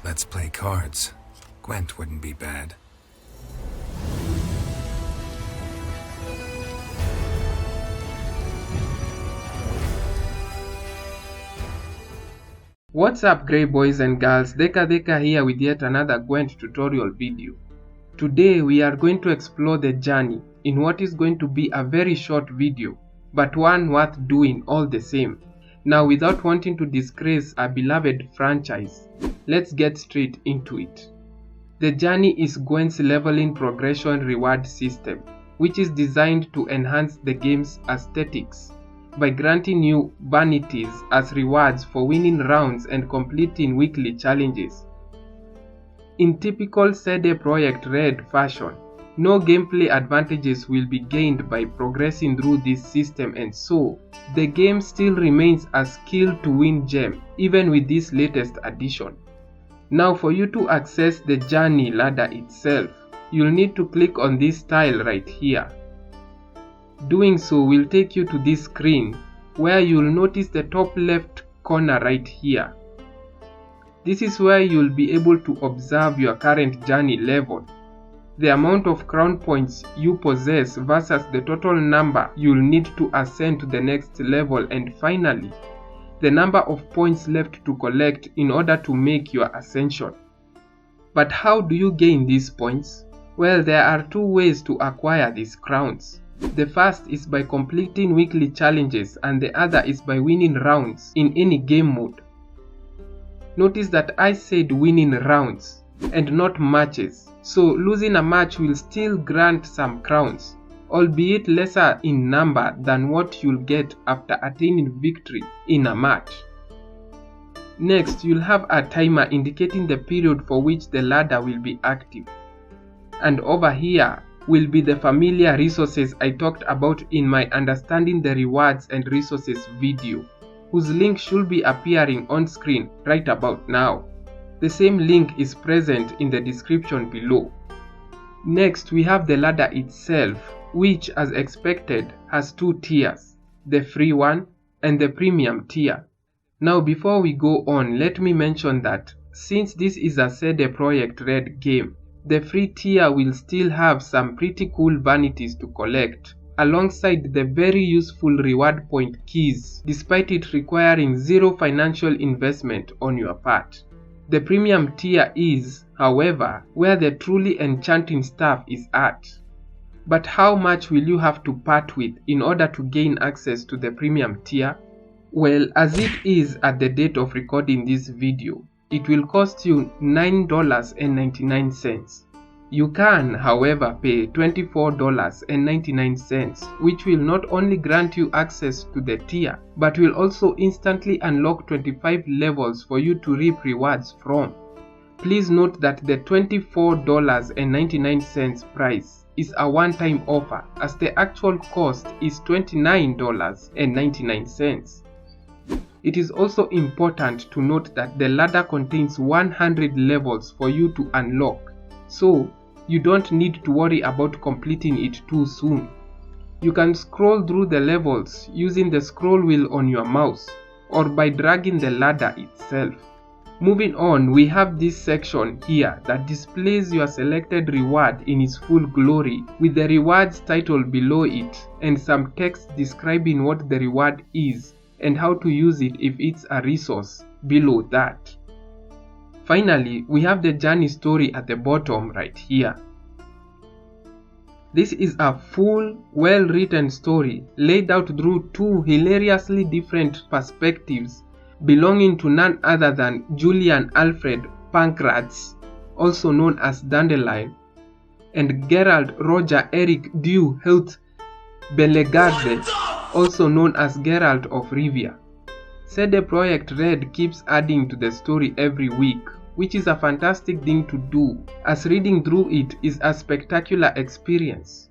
Let's play cards. Gwent wouldn't be bad. What's up, grey boys and girls? Deka here with yet another Gwent tutorial video. Today we are going to explore the journey in what is going to be a very short video, but one worth doing all the same. Now, without wanting to disgrace a beloved franchise, let's get straight into it. The journey is Gwent's leveling progression reward system, which is designed to enhance the game's aesthetics by granting you vanities as rewards for winning rounds and completing weekly challenges. In typical CD Projekt Red fashion, no gameplay advantages will be gained by progressing through this system, and so the game still remains a skill to win gem even with this latest addition. Now, for you to access the journey ladder itself, you'll need to click on this tile right here. Doing so will take you to this screen where you'll notice the top left corner right here. This is where you'll be able to observe your current journey level, the amount of crown points you possess versus the total number you'll need to ascend to the next level, and finally, the number of points left to collect in order to make your ascension. But how do you gain these points? Well, there are two ways to acquire these crowns. The first is by completing weekly challenges, and the other is by winning rounds in any game mode. Notice that I said winning rounds and not matches, so losing a match will still grant some crowns, albeit lesser in number than what you'll get after attaining victory in a match. Next, you'll have a timer indicating the period for which the ladder will be active. And over here will be the familiar resources I talked about in my Understanding the Rewards and Resources video, whose link should be appearing on screen right about now. The same link is present in the description below. Next, we have the ladder itself, which, as expected, has two tiers, the free one and the premium tier. Now, before we go on, let me mention that since this is a CD Projekt Red game, the free tier will still have some pretty cool vanities to collect, alongside the very useful reward point keys, despite it requiring zero financial investment on your part. The premium tier is, however, where the truly enchanting stuff is at. But how much will you have to part with in order to gain access to the premium tier? Well, as it is at the date of recording this video, it will cost you $9.99. You can, however, pay $24.99, which will not only grant you access to the tier, but will also instantly unlock 25 levels for you to reap rewards from. Please note that the $24.99 price is a one-time offer, as the actual cost is $29.99. It is also important to note that the ladder contains 100 levels for you to unlock, so you don't need to worry about completing it too soon. You can scroll through the levels using the scroll wheel on your mouse or by dragging the ladder itself. Moving on, we have this section here that displays your selected reward in its full glory, with the rewards title below it and some text describing what the reward is and how to use it if it's a resource below that. Finally, we have the journey story at the bottom right here. This is a full, well-written story laid out through two hilariously different perspectives belonging to none other than Julian Alfred Pankratz, also known as Dandelion, and Geralt Roger Eric Dew Health Bellegarde, also known as Geralt of Rivia. CD Projekt Red keeps adding to the story every week, which is a fantastic thing to do, as reading through it is a spectacular experience.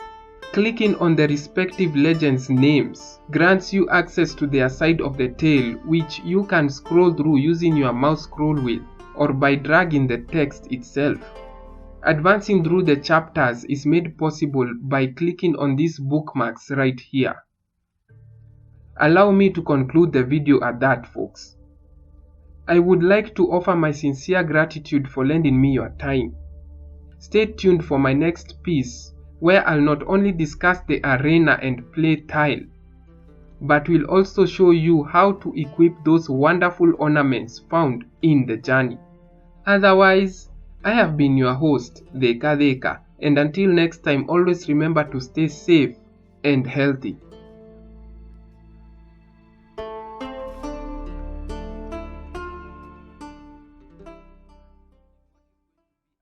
Clicking on the respective legends' names grants you access to their side of the tale, which you can scroll through using your mouse scroll wheel or by dragging the text itself. Advancing through the chapters is made possible by clicking on these bookmarks right here. Allow me to conclude the video at that, folks. I would like to offer my sincere gratitude for lending me your time. Stay tuned for my next piece, where I'll not only discuss the arena and play tile, but will also show you how to equip those wonderful ornaments found in the journey. Otherwise, I have been your host, Deka Deka, and until next time, always remember to stay safe and healthy.